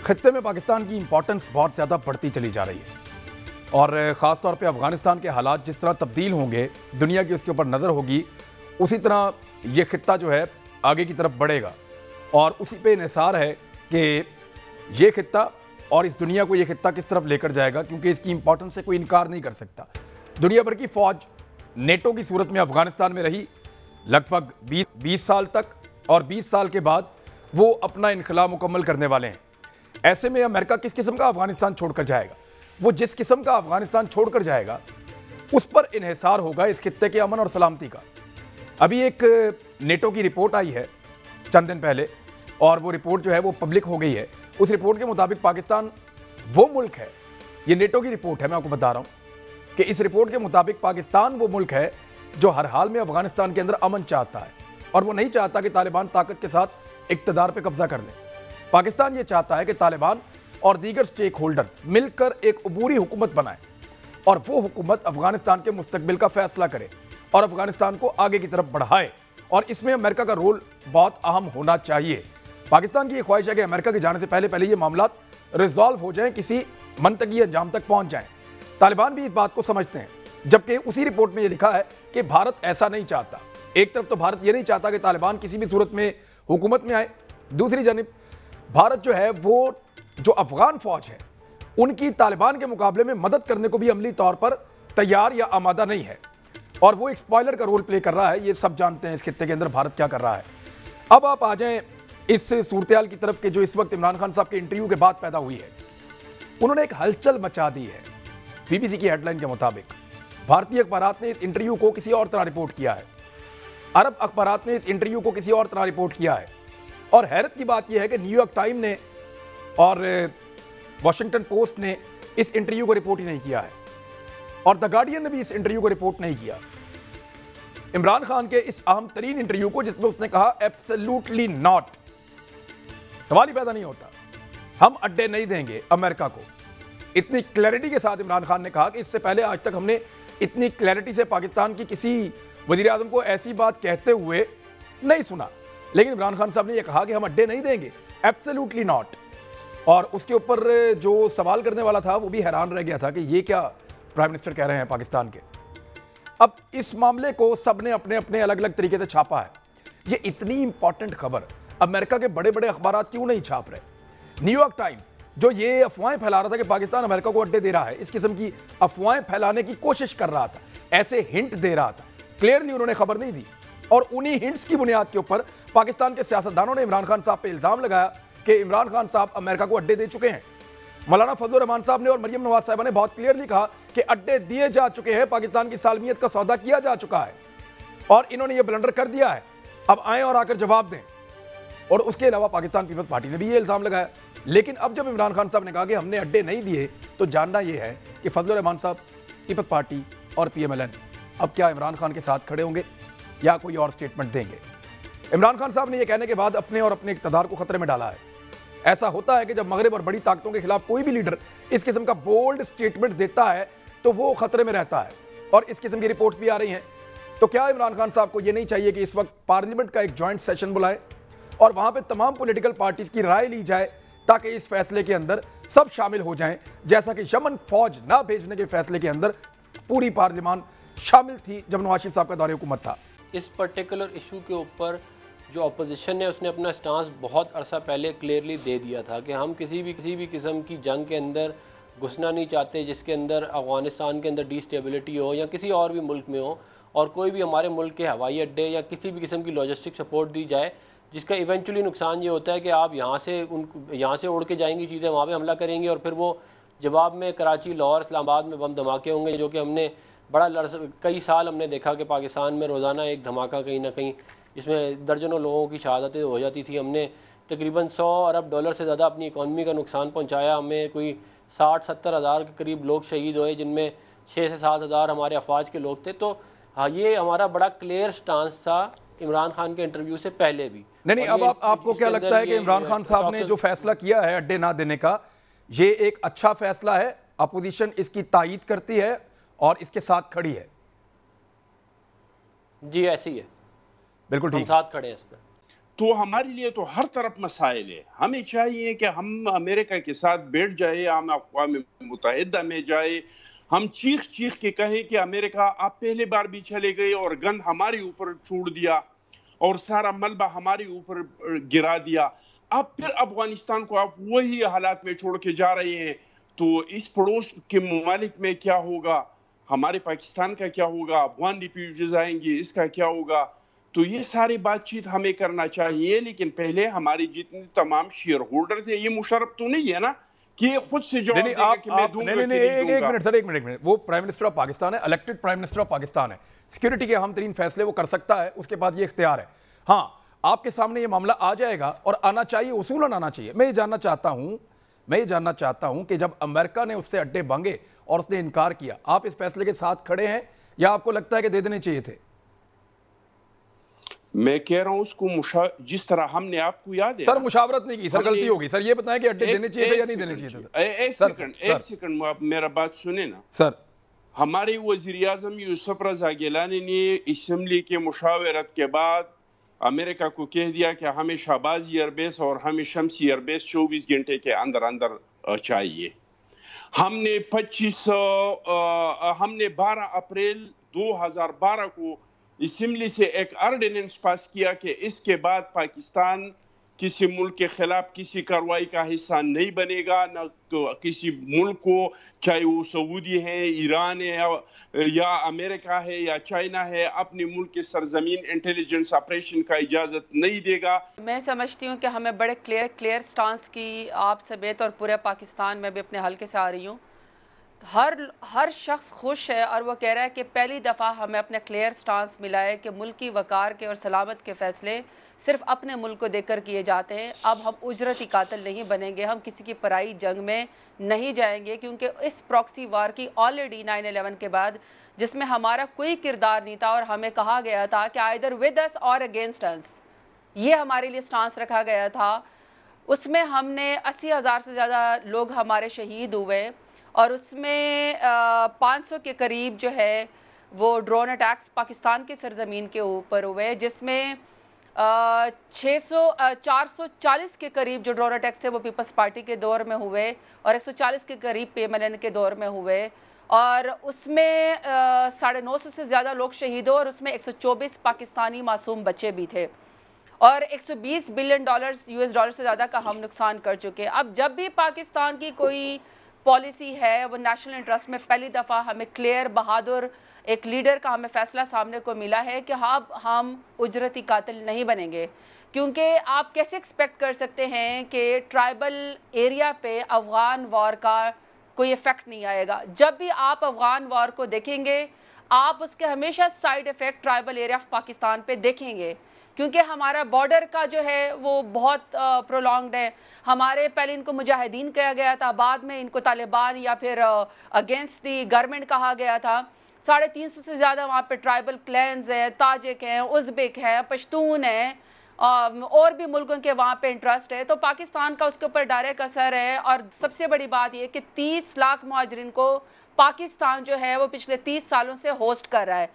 خطے میں پاکستان کی امپورٹنس بہت زیادہ بڑھتی چلی جا رہی ہے اور خاص طور پہ افغانستان کے حالات جس طرح تبدیل ہوں گے، دنیا کی اس کے اوپر نظر ہوگی، اسی طرح یہ خطہ جو ہے آگے کی طرف بڑھے گا اور اسی پہ انحصار ہے کہ یہ خطہ اور اس دنیا کو یہ خطہ کس طرف لے کر جائے گا، کیونکہ اس کی امپورٹنس سے کوئی انکار نہیں کر سکتا۔ دنیا بھر کی فوج نیٹو کی صورت میں افغانستان میں رہی لگ بھگ 20 سال تک، اور 20 سال کے بعد وہ اپنا انخلا مکمل کرنے والے ہیں۔ ایسے میں امریکہ کس قسم کا افغانستان چھوڑ کر جائے گا؟ وہ جس قسم کا افغانستان چھوڑ کر جائے گا اس پر انحصار ہوگا اس خطے کے امن اور سلامتی کا۔ ابھی ایک نیٹو کی رپورٹ آئی ہے چند دن پہلے، اور وہ رپورٹ جو ہے وہ پبلک ہو گئی ہے۔ اس رپورٹ کے مطابق پاکستان وہ ملک ہے، یہ نیٹو کی رپورٹ ہے، میں آپ کو بتا رہا ہوں کہ اس رپورٹ کے مطابق پاکستان وہ ملک ہے جو ہر حال میں افغانستان کے اندر امن چاہتا ہے، اور وہ نہیں چاہتا کہ طالبان طاقت کے ساتھ اقتدار پہ قبضہ کر لیں۔ پاکستان یہ چاہتا ہے کہ طالبان اور دیگر سٹیک ہولڈرز مل کر ایک عبوری حکومت بنائیں اور وہ حکومت افغانستان کے مستقبل کا فیصلہ کرے اور افغانستان کو آگے کی طرف بڑھائے، اور اس میں امریکہ کا رول بہت اہم ہونا چاہیے۔ پاکستان کی یہ خواہش ہے کہ امریکہ کے جانے سے پہلے یہ معاملات ریزالو ہو جائیں، کسی منطقی انجام تک پہنچ جائیں۔ طالبان بھی اس بات کو سمجھتے ہیں، جبکہ اسی رپورٹ میں یہ لکھا ہے کہ بھارت ایسا نہیں چاہتا۔ ایک طرف تو بھارت یہ نہیں چاہتا کہ طالبان کسی بھی صورت میں حکومت میں آئے، دوسری جانب بھارت جو ہے وہ جو افغان فوج ہے ان کی طالبان کے مقابلے میں مدد کرنے کو بھی عملی طور پر تیار یا آمادہ نہیں ہے، اور وہ ایک اسپوائلر کا رول پلے کر رہا ہے۔ یہ سب جانتے ہیں اس خطے کے اندر بھارت کیا کر رہا ہے۔ اب آپ آ جائیں اس صورتحال کی طرف کہ جو اس وقت عمران خان صاحب کے انٹرویو کے بعد پیدا ہوئی ہے۔ انہوں نے ایک ہلچل مچا دی ہے۔ بی بی سی کی ہیڈ لائن کے مطابق بھارتی اخبارات نے اس انٹرویو کو کسی اور طرح رپورٹ کیا ہے، عرب اخبارات نے اس انٹرویو کو کسی اور طرح رپورٹ کیا ہے، اور حیرت کی بات یہ ہے کہ نیو یارک ٹائم نے اور واشنگٹن پوسٹ نے اس انٹرویو کو رپورٹ ہی نہیں کیا ہے، اور دی گارڈین نے بھی اس انٹرویو کو رپورٹ نہیں کیا۔ عمران خان کے اس اہم ترین انٹرویو کو جس میں اس نے کہا ایبسلیوٹلی ناٹ، سوال ہی پیدا نہیں ہوتا، ہم اڈے نہیں دیں گے امریکہ کو۔ اتنی کلیئرٹی کے ساتھ عمران خان نے کہا کہ اس سے پہلے آج تک ہم نے اتنی کلیئرٹی سے پاکستان کی کسی وزیر اعظم کو ایسی بات کہتے ہوئے نہیں سنا، لیکن عمران خان صاحب نے یہ کہا کہ ہم اڈے نہیں دیں گے، ایبسلیوٹلی ناٹ۔ اور اس کے اوپر جو سوال کرنے والا تھا وہ بھی حیران رہ گیا تھا کہ یہ کیا پرائم منسٹر کہہ رہے ہیں پاکستان کے۔ اب اس معاملے کو سب نے اپنے اپنے الگ الگ طریقے سے چھاپا ہے۔ یہ اتنی امپورٹنٹ خبر امریکہ کے بڑے بڑے اخبارات کیوں نہیں چھاپ رہے؟ نیو یارک ٹائم جو یہ افواہیں پھیلا رہا تھا کہ پاکستان امریکہ کو اڈے دے رہا ہے، اس قسم کی افواہیں پھیلانے کی کوشش کر رہا تھا، ایسے ہنٹ دے رہا تھا، کلیئرلی انہوں نے خبر نہیں دی، اور انہی ہنٹس کی بنیاد کے اوپر پاکستان کے سیاستدانوں نے عمران خان صاحب پہ الزام لگایا کہ عمران خان صاحب امریکہ کو اڈے دے چکے ہیں۔ مولانا فضل الرحمان صاحب نے اور مریم نواز صاحبہ نے بہت کلیئرلی کہا کہ اڈے دیے جا چکے ہیں، پاکستان کی سالمیت کا سودا کیا جا چکا ہے، اور انہوں نے یہ بلنڈر کر دیا ہے، اب آئیں اور آ کر جواب دیں۔ اور اس کے علاوہ پاکستان پیپلز پارٹی نے بھی یہ الزام لگایا۔ لیکن اب جب عمران خان صاحب نے کہا کہ ہم نے اڈے نہیں دیے، تو جاننا یہ ہے کہ فضل الرحمان صاحب، پیپلز پارٹی اور پی ایم ایل این اب کیا عمران خان کے ساتھ کھڑے ہوں گے یا کوئی اور سٹیٹمنٹ دیں گے؟ عمران خان صاحب نے یہ کہنے کے بعد اپنے اور اپنے اقتدار کو خطرے میں ڈالا ہے۔ ایسا ہوتا ہے کہ جب مغرب اور بڑی طاقتوں کے خلاف کوئی بھی لیڈر اس قسم کا بولڈ سٹیٹمنٹ دیتا ہے تو وہ خطرے میں رہتا ہے، اور اس قسم کی رپورٹس بھی آ رہی ہیں۔ تو کیا عمران خان صاحب کو یہ نہیں چاہیے کہ اس وقت پارلیمنٹ کا ایک جوائنٹ سیشن بلائے اور وہاں پہ تمام پولیٹیکل پارٹیز کی رائے لی جائے تاکہ اس فیصلے کے اندر سب شامل ہو جائیں، جیسا کہ یمن فوج نہ بھیجنے کے فیصلے کے اندر پوری پارلیمان شامل تھی جب نواز شریف صاحب کا دور حکومت تھا؟ اس پرٹیکولر ایشو کے اوپر جو اپوزیشن ہے اس نے اپنا سٹانس بہت عرصہ پہلے کلیئرلی دے دیا تھا کہ ہم کسی بھی قسم کی جنگ کے اندر گھسنا نہیں چاہتے جس کے اندر افغانستان کے اندر ڈی اسٹیبلٹی ہو یا کسی اور بھی ملک میں ہو، اور کوئی بھی ہمارے ملک کے ہوائی اڈے یا کسی بھی قسم کی لاجسٹک سپورٹ دی جائے جس کا ایونچولی نقصان یہ ہوتا ہے کہ آپ یہاں سے اڑ کے جائیں گی چیزیں، وہاں پہ حملہ کریں گے، اور پھر وہ جواب میں کراچی، لاہور، اسلام آباد میں بم دھماکے ہوں گے، جو کہ ہم نے کئی سال ہم نے دیکھا کہ پاکستان میں روزانہ ایک دھماکہ کہیں نہ کہیں اس میں درجنوں لوگوں کی شہادتیں ہو جاتی تھی۔ ہم نے تقریباً 100 ارب ڈالر سے زیادہ اپنی اکانومی کا نقصان پہنچایا، ہمیں کوئی 60-70 ہزار کے قریب لوگ شہید ہوئے، جن میں 6 سے 7 ہزار ہمارے افواج کے لوگ تھے۔ تو یہ ہمارا بڑا کلیئر سٹانس تھا عمران خان کے انٹرویو سے پہلے بھی۔ نہیں، اب آپ کو کیا لگتا ہے کہ عمران خان صاحب نے جو فیصلہ کیا ہے اڈے نہ دینے کا، یہ ایک اچھا فیصلہ ہے؟ اپوزیشن اس کی تائید کرتی ہے اور اس کے ساتھ کھڑی ہے؟ جی ایسی ہے، بالکل ٹھیک، ہم ساتھ کھڑے ہیں اس پہ۔ تو ہمارے لیے تو ہر طرف مسائل ہے. ہمیں چاہیے کہ ہم امریکہ کے ساتھ بیٹھ جائے، ہم اقوام متحدہ میں جائے، ہم چیخ چیخ کے کہیں کہ امریکہ آپ پہلے بار بھی چلے گئے اور گند ہمارے اوپر چھوڑ دیا اور سارا ملبہ ہمارے اوپر گرا دیا. اب پھر افغانستان کو آپ وہی حالات میں چھوڑ کے جا رہے ہیں. تو اس پڑوس کے ممالک میں کیا ہوگا، ہمارے پاکستان کا کیا ہوگا، افغان ریفیوجیز آئیں گے، اس کا کیا ہوگا. تو یہ ساری بات چیت ہمیں کرنا چاہیے، لیکن پہلے ہماری جتنے تمام شیئر ہولڈرز ہیں، یہ مشرف تو نہیں ہے نا کہ یہ خود سے نہیں جواب نہیں دے گا کہ میں دوں گا کہ نہیں دوں ایک گا. منٹ سر، ایک منٹ وہ پرائم منسٹر آف پاکستان ہے، elected prime minister of Pakistan ہے، سیکیورٹی کے اہم ترین فیصلے وہ کر سکتا ہے، اس کے بعد یہ اختیار ہے. ہاں آپ کے سامنے یہ معاملہ آ جائے گا اور آنا چاہیے، اصولاً آنا چاہیے. میں یہ جاننا چاہتا ہوں کہ جب امریکہ نے اس سے اڈے بانگے اور اس نے انکار کیا، آپ اس فیصلے کے ساتھ کھڑے ہیں یا آپ کو لگتا ہے کہ دے دینے چاہیے تھے؟ میں کہہ رہا ہوں اس کو جس طرح ہم نے، آپ کو یاد ہے سر مشاورت نہیں کی سر، غلطی ہوگی سر. یہ بتائیں کہ اڈے دینے چاہیے تھے یا نہیں دینے چاہیے تھے؟ ایک سیکنڈ آپ میرا بات سنیں نا. سر ہمارے وزیر اعظم یوسف رضا گیلانی نے اسمبلی کے مشاورت کے بعد امریکہ کو کہہ دیا کہ ہمیں شہباز ایئر بیس اور ہمیں شمسی ایئر بیس 24 گھنٹے کے اندر اندر چاہیے. ہم نے 12 اپریل 2012 کو اسمبلی سے ایک آرڈیننس پاس کیا کہ اس کے بعد پاکستان کسی ملک کے خلاف کسی کارروائی کا حصہ نہیں بنے گا، نہ کسی ملک کو، چاہے وہ سعودی ہے، ایران ہے یا امریکہ ہے یا چائنا ہے، اپنے ملک کے سرزمین انٹیلیجنس آپریشن کا اجازت نہیں دے گا. میں سمجھتی ہوں کہ ہمیں بڑے کلیئر سٹانس کی آپ سمیت اور پورے پاکستان میں بھی اپنے حلقے سے آ رہی ہوں. ہر شخص خوش ہے اور وہ کہہ رہا ہے کہ پہلی دفعہ ہمیں اپنے کلیئر سٹانس ملا ہے کہ ملکی وقار کے اور سلامت کے فیصلے صرف اپنے ملک کو دیکھ کر کیے جاتے ہیں. اب ہم اجرتی قاتل نہیں بنیں گے، ہم کسی کی پرائی جنگ میں نہیں جائیں گے، کیونکہ اس پراکسی وار کی آلریڈی 9/11 کے بعد جس میں ہمارا کوئی کردار نہیں تھا اور ہمیں کہا گیا تھا کہ either with us or against us، یہ ہمارے لیے سٹانس رکھا گیا تھا. اس میں ہم نے 80,000 سے زیادہ لوگ ہمارے شہید ہوئے اور اس میں 500 کے قریب جو ہے وہ ڈرون اٹیکس پاکستان کی سرزمین کے اوپر ہوئے، جس میں 440 کے قریب جو ڈرون اٹیکس تھے وہ پیپلز پارٹی کے دور میں ہوئے اور 140 کے قریب PMLN کے دور میں ہوئے، اور اس میں 950 سے زیادہ لوگ شہید ہوئے اور اس میں 124 پاکستانی معصوم بچے بھی تھے اور $120 بلین US سے زیادہ کا ہم نقصان کر چکے. اب جب بھی پاکستان کی کوئی پالیسی ہے وہ نیشنل انٹرسٹ میں، پہلی دفعہ ہمیں کلیئر بہادر ایک لیڈر کا ہمیں فیصلہ سامنے کو ملا ہے کہ ہم اجرتی قاتل نہیں بنیں گے. کیونکہ آپ کیسے ایکسپیکٹ کر سکتے ہیں کہ ٹرائبل ایریا پہ افغان وار کا کوئی ایفیکٹ نہیں آئے گا؟ جب بھی آپ افغان وار کو دیکھیں گے آپ اس کے ہمیشہ side effect tribal area of Pakistan پہ دیکھیں گے، کیونکہ ہمارا بارڈر کا جو ہے وہ بہت پرولونگڈ ہے. ہمارے پہلے ان کو مجاہدین کہا گیا تھا، بعد میں ان کو طالبان یا پھر اگینسٹ دی گورنمنٹ کہا گیا تھا. 350 سے زیادہ وہاں پہ ٹرائبل کلینز ہیں، تاجک ہیں، ازبک ہیں، پشتون ہیں، اور بھی ملکوں کے وہاں پہ انٹرسٹ ہے. تو پاکستان کا اس کے اوپر ڈائریکٹ اثر ہے. اور سب سے بڑی بات یہ کہ 30 لاکھ مہاجرین کو پاکستان جو ہے وہ پچھلے 30 سالوں سے ہوسٹ کر رہا ہے.